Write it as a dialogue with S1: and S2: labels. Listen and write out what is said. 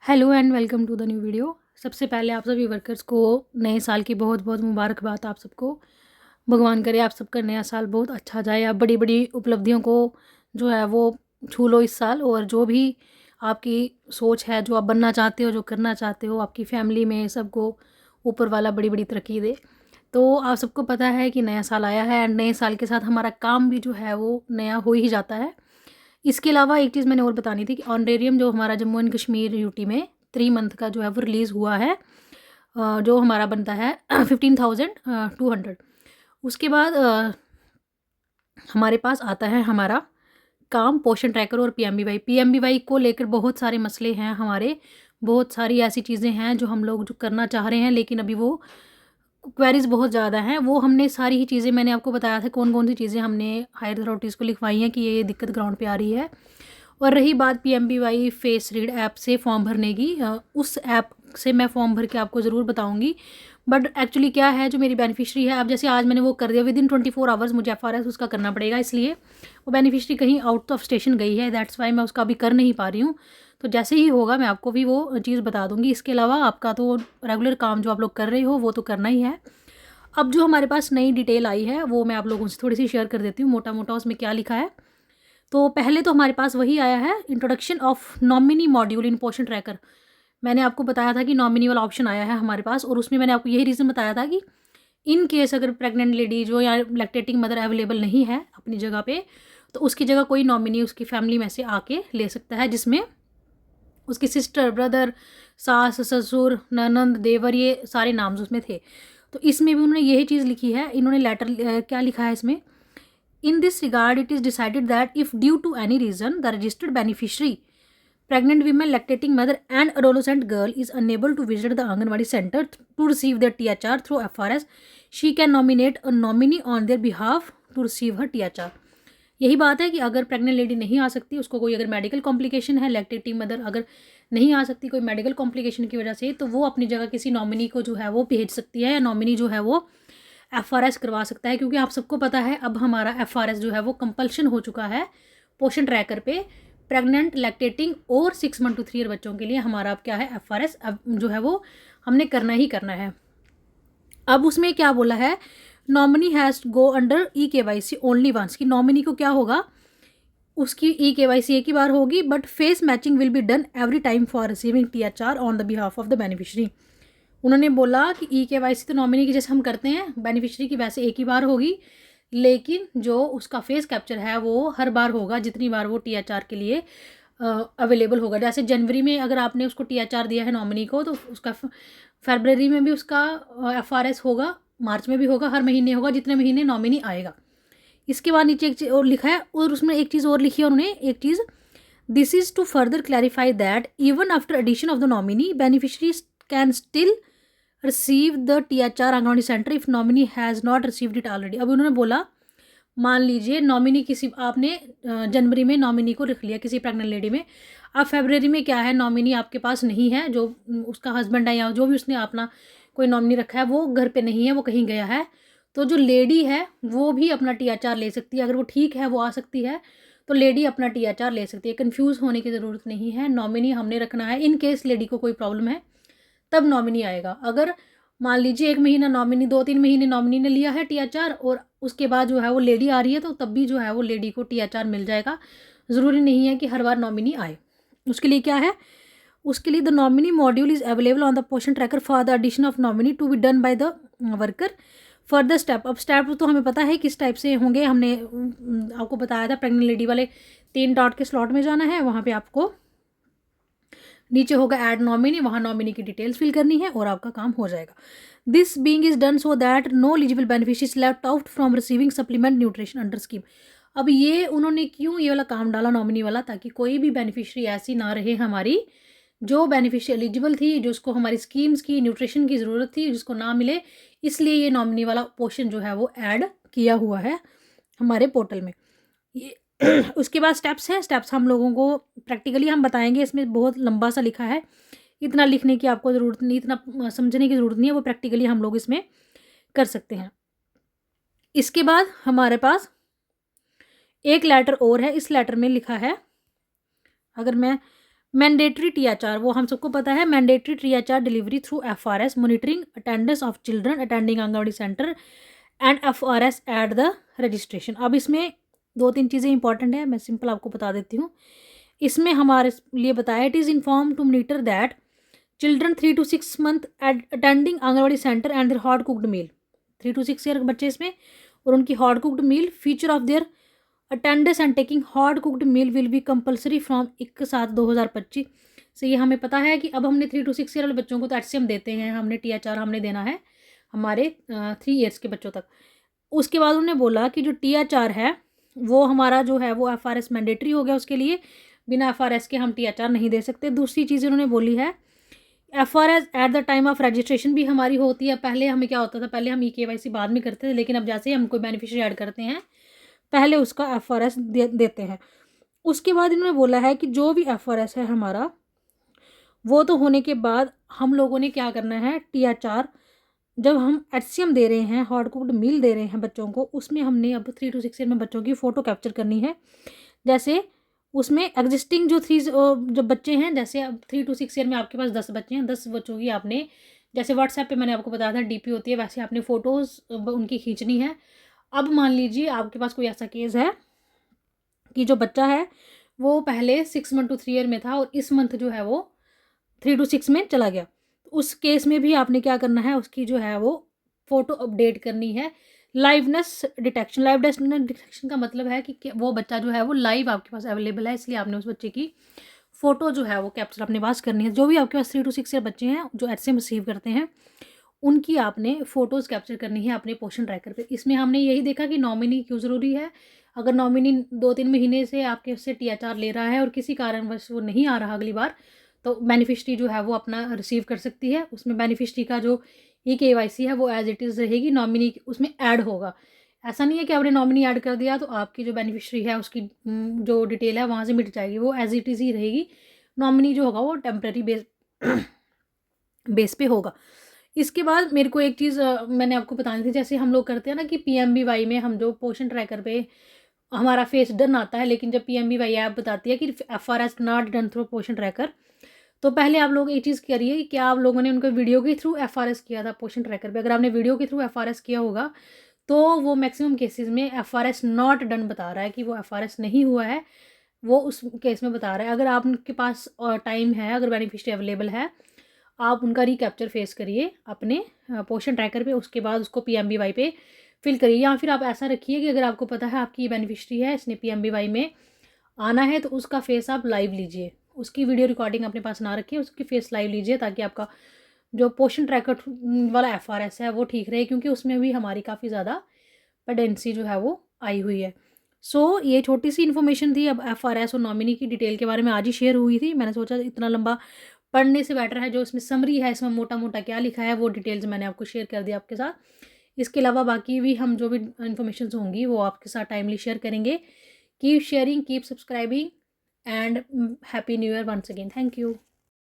S1: Hello and welcome to the new video. सबसे पहले आप सभी वर्कर्स को नए साल की बहुत बहुत मुबारकबाद। आप सबको भगवान करे आप सबका नया साल बहुत अच्छा जाए। आप बड़ी बड़ी उपलब्धियों को जो है वो छू लो इस साल, और जो भी आपकी सोच है, जो आप बनना चाहते हो, जो करना चाहते हो, आपकी फैमिली में सबको ऊपर वाला बड़ी बड़ी तरक्की दे। तो आप सबको पता है कि नया साल आया है, एंड नए साल के साथ हमारा काम भी जो है वो नया हो ही जाता है। इसके अलावा एक चीज़ मैंने और बतानी थी कि ऑनरेरियम जो हमारा जम्मू एंड कश्मीर यूटी में 3 मंथ का जो है वो रिलीज़ हुआ है, जो हमारा बनता है 15,200। उसके बाद हमारे पास आता है हमारा काम पोषण ट्रैकर और पीएमबीवाई को लेकर बहुत सारे मसले हैं हमारे। बहुत सारी ऐसी चीज़ें हैं जो हम लोग जो करना चाह रहे हैं, लेकिन अभी वो क्वेरीज बहुत ज़्यादा हैं। वो हमने सारी ही चीज़ें, मैंने आपको बताया था कौन कौन सी चीज़ें हमने हायर अथॉरिटीज़ को लिखवाई हैं कि ये दिक्कत ग्राउंड पे आ रही है। और रही बात पीएमबीवाई फेस रीड ऐप से फॉर्म भरने की, उस ऐप से मैं फॉर्म भर के आपको ज़रूर बताऊंगी। बट एक्चुअली क्या है, जो मेरी बेनिफिशरी है, अब जैसे आज मैंने वो कर दिया, विद इन 24 आवर्स मुझे एफआरएस उसका करना पड़ेगा, इसलिए वो बेनिफिशरी कहीं आउट ऑफ स्टेशन गई है, दैट्स वाई मैं उसका अभी कर नहीं पा रही हूँ। तो जैसे ही होगा मैं आपको भी वो चीज़ बता दूंगी। इसके अलावा आपका तो रेगुलर काम जो आप लोग कर रहे हो वो तो करना ही है। अब जो हमारे पास नई डिटेल आई है वो मैं आप लोगों से थोड़ी सी शेयर कर देती हूँ, मोटा मोटा उसमें क्या लिखा है। तो पहले तो हमारे पास वही आया है, introduction of nominee module in पोषण ट्रैकर। मैंने आपको बताया था कि नॉमिनी वाला ऑप्शन आया है हमारे पास, और उसमें मैंने आपको यही रीज़न बताया था कि इन केस अगर प्रेग्नेंट लेडी जो या लैक्टेटिंग मदर अवेलेबल नहीं है अपनी जगह पे, तो उसकी जगह कोई नॉमिनी उसकी फैमिली में से आके ले सकता है, जिसमें उसकी सिस्टर, ब्रदर, सास, ससुर, ननंद, देवर, ये सारे नाम उसमें थे। तो इसमें भी उन्होंने यही चीज़ लिखी है। इन्होंने लेटर क्या लिखा है इसमें, in this regard it is decided that if due to any reason the registered beneficiary pregnant women, lactating mother and adolescent girl is unable to visit the Anganwadi center to receive their THR through FRS, she can nominate a nominee on their behalf to receive her THR। यही बात है कि अगर pregnant lady नहीं आ सकती, उसको कोई अगर मेडिकल कॉम्प्लिकेशन है, लैक्टेटिंग मदर अगर नहीं आ सकती कोई मेडिकल कॉम्प्लिकेशन की वजह से, तो वो अपनी जगह किसी नॉमिनी को जो है वो भेज सकती है, या नॉमिनी जो है वो एफआरएस करवा सकता है। क्योंकि आप सबको पता है अब हमारा एफआरएस जो है वो कंपल्शन हो चुका है पोषण ट्रैकर पे। प्रेग्नेंट, लैक्टेटिंग और 6 मंथ to 3 ईयर बच्चों के लिए हमारा अब क्या है, एफआरएस अब जो है वो हमने करना ही करना है। अब उसमें क्या बोला है, nominee has to go under EKYC only once, कि नॉमिनी को क्या होगा, उसकी EKYC एक ही बार होगी, but face matching will be done every time for receiving THR on the behalf of the beneficiary. उन्होंने बोला कि EKYC तो नॉमिनी की जैसे हम करते हैं, बेनिफिशरी की वैसे एक ही बार होगी, लेकिन जो उसका फेस कैप्चर है वो हर बार होगा जितनी बार वो THR के लिए अवेलेबल होगा। जैसे जनवरी में अगर आपने उसको THR दिया है नॉमिनी को, तो उसका फरवरी में भी उसका FRS होगा, मार्च में भी होगा, हर महीने होगा जितने महीने नॉमिनी आएगा। इसके बाद नीचे एक चीज़ और लिखा है, और उसमें एक चीज़ और लिखी है उन्होंने, एक चीज़, this is to further clarify that even after addition of the nominee beneficiary can still receive the THR Anganwadi centre if nominee has not received it already. अब उन्होंने बोला, मान लीजिए नॉमिनी किसी आपने जनवरी में नॉमिनी को रख लिया किसी प्रेग्नेंट लेडी में, अब फरवरी में क्या है, नॉमिनी आपके पास नहीं है, जो उसका हस्बैंड है या जो भी उसने अपना कोई नॉमिनी रखा है वो घर पे नहीं है, वो कहीं गया है, तो जो लेडी है वो भी अपना THR ले सकती है। अगर वो ठीक है, वो आ सकती है, तो लेडी अपना THR ले सकती है। कन्फ्यूज़ होने की ज़रूरत नहीं है, नॉमिनी हमने रखना है। इन केस लेडी को कोई प्रॉब्लम है तब नॉमिनी आएगा। अगर मान लीजिए 1 महीना नॉमिनी, 2-3 महीने नॉमिनी ने लिया है THR, और उसके बाद जो है वो लेडी आ रही है, तो तब भी जो है वो लेडी को THR मिल जाएगा। ज़रूरी नहीं है कि हर बार नॉमिनी आए। उसके लिए क्या है, उसके लिए the nominee module is available on the Poshan tracker for the addition of nominee to be done by the worker. Further step, अब स्टेप तो हमें पता है किस टाइप से होंगे, हमने आपको बताया था। प्रेग्नेंट लेडी वाले 3 डॉट के स्लॉट में जाना है, वहाँ पे आपको नीचे होगा ऐड नॉमिनी, वहाँ नॉमिनी की डिटेल्स फिल करनी है और आपका काम हो जाएगा। This being is done so that no eligible beneficiaries left out from receiving supplement nutrition under scheme. अब ये उन्होंने क्यों ये वाला काम डाला नॉमिनी वाला, ताकि कोई भी बेनिफिशरी ऐसी ना रहे हमारी जो बेनिफिशियरी एलिजिबल थी, जो उसको हमारी स्कीम्स की न्यूट्रिशन की ज़रूरत थी, जिसको ना मिले। इसलिए ये नॉमिनी वाला पोर्शन जो है वो ऐड किया हुआ है हमारे पोर्टल में। ये उसके बाद स्टेप्स हैं, स्टेप्स हम लोगों को प्रैक्टिकली हम बताएंगे। इसमें बहुत लंबा सा लिखा है, इतना लिखने की आपको ज़रूरत नहीं, इतना समझने की ज़रूरत नहीं है, वो प्रैक्टिकली हम लोग इसमें कर सकते हैं। इसके बाद हमारे पास एक लेटर और है, इस लेटर में लिखा है, अगर मैं मैंडेटरी THR, वो हम सबको पता है, mandatory THR delivery through FRS, monitoring attendance of children attending anganwadi centre and FRS at the registration. अब इसमें 2-3 चीज़ें इंपॉर्टेंट है, मैं सिंपल आपको बता देती हूँ। इसमें हमारे लिए बताया, it is inform to monitor that children 3 to 6 month attending anganwadi centre and their hot cooked meal, 3 to 6 year बच्चे इसमें, और उनकी hot cooked meal feature of their attendance and taking hot cooked meal will be compulsory from 1/7/2025 से। ये हमें पता है कि अब हमने 3 to 6 ईयर वाले बच्चों को तो HCM देते हैं, हमने THR हमने देना है हमारे 3 ईयर्स के बच्चों तक। उसके बाद उन्होंने बोला कि जो THR है वो हमारा जो है वो FRS मैंडेटरी हो गया उसके लिए, बिना FRS के हम THR नहीं दे सकते। दूसरी चीज़ उन्होंने बोली है, FRS at the time of registration भी हमारी होती है। पहले हमें क्या होता था, पहले हम KYC बाद में करते थे, लेकिन अब जैसे ही हम कोई बेनिफिशियरी ऐड करते हैं पहले उसका FRS देते हैं। उसके बाद इन्होंने बोला है कि जो भी FRS है हमारा, वो तो होने के बाद हम लोगों ने क्या करना है, THR जब हम HCM दे रहे हैं, हॉट कुक्ड मील दे रहे हैं बच्चों को, उसमें हमने अब 3 to 6 ईयर में बच्चों की फ़ोटो कैप्चर करनी है। जैसे उसमें एग्जिस्टिंग जो जो बच्चे हैं, जैसे अब 3 to 6 ईयर में आपके पास 10 बच्चे हैं, 10 बच्चों की आपने, जैसे व्हाट्सएप पे मैंने आपको बताया था DP होती है, वैसे आपने फ़ोटोज़ उनकी खींचनी है। अब मान लीजिए आपके पास कोई ऐसा केस है कि जो बच्चा है वो पहले 6 month to 3 ईयर में था और इस मंथ जो है वो 3 to 6 में चला गया, तो उस केस में भी आपने क्या करना है, उसकी जो है वो फ़ोटो अपडेट करनी है। लाइवनेस डिटेक्शन का मतलब है कि वो बच्चा जो है वो लाइव आपके पास अवेलेबल है, इसलिए आपने उस बच्चे की फ़ोटो जो है वो कैप्चर अपने पास करनी है। जो भी आपके पास 3 to 6 ईयर बच्चे हैं जो HCM रिसीव करते हैं, उनकी आपने फ़ोटोज़ कैप्चर करनी है अपने पोषण ट्रैकर पे। इसमें हमने यही देखा कि नॉमिनी क्यों ज़रूरी है। अगर नॉमिनी 2-3 महीने से आपके उससे THR ले रहा है और किसी कारणवश वो नहीं आ रहा अगली बार, तो बेनिफिशियरी जो है वो अपना रिसीव कर सकती है। उसमें बेनिफिशियरी का जो KYC है वो एज़ इट इज़ रहेगी, नॉमिनी उसमें ऐड होगा। ऐसा नहीं है कि आपने नॉमिनी ऐड कर दिया तो आपकी जो बेनिफिशियरी है उसकी जो डिटेल है वहाँ से मिट जाएगी, वो एज़ इट इज़ ही रहेगी। नॉमिनी जो होगा वो टेम्परेरी बेस पे होगा। इसके बाद मेरे को एक चीज़ मैंने आपको बतानी थी, जैसे हम लोग करते हैं ना कि PMBY में हम जो पोषण ट्रैकर पे हमारा फेस डन आता है, लेकिन जब PMBY ऐप बताती है कि FRS नॉट डन थ्रू पोषण ट्रैकर, तो पहले आप लोग एक चीज़ करिए कि क्या आप लोगों ने उनको वीडियो के थ्रू FRS किया था पोषण ट्रैकर पे। अगर आपने वीडियो के थ्रू FRS किया होगा तो वो मैक्सिमम केसेस में FRS नॉट डन बता रहा है कि वो FRS नहीं हुआ है, वो उस केस में बता रहा है। अगर आपके पास टाइम है, अगर बेनिफिशियरी अवेलेबल है, आप उनका रिकैप्चर फेस करिए अपने पोषण ट्रैकर पे, उसके बाद उसको PMBY पे फिल करिए। या फिर आप ऐसा रखिए कि अगर आपको पता है आपकी बेनिफिशियरी है, इसने PMBY में आना है, तो उसका फेस आप लाइव लीजिए। उसकी वीडियो रिकॉर्डिंग अपने पास ना रखिए, उसकी फेस लाइव लीजिए ताकि आपका जो पोषण ट्रैकर वाला FRS है वो ठीक रहे, क्योंकि उसमें भी हमारी काफ़ी ज़्यादा पेंडेंसी जो है वो आई हुई है। सो ये छोटी सी इन्फॉर्मेशन थी। अब FRS और नॉमिनी की डिटेल के बारे में आज ही शेयर हुई थी। मैंने सोचा इतना लंबा पढ़ने से बेटर है जो इसमें समरी है, इसमें मोटा मोटा क्या लिखा है वो डिटेल्स मैंने आपको शेयर कर दिया आपके साथ। इसके अलावा बाकी भी हम जो भी इन्फॉर्मेशन होंगी वो आपके साथ टाइमली शेयर करेंगे। Keep sharing, keep subscribing and happy new year once again. Thank you.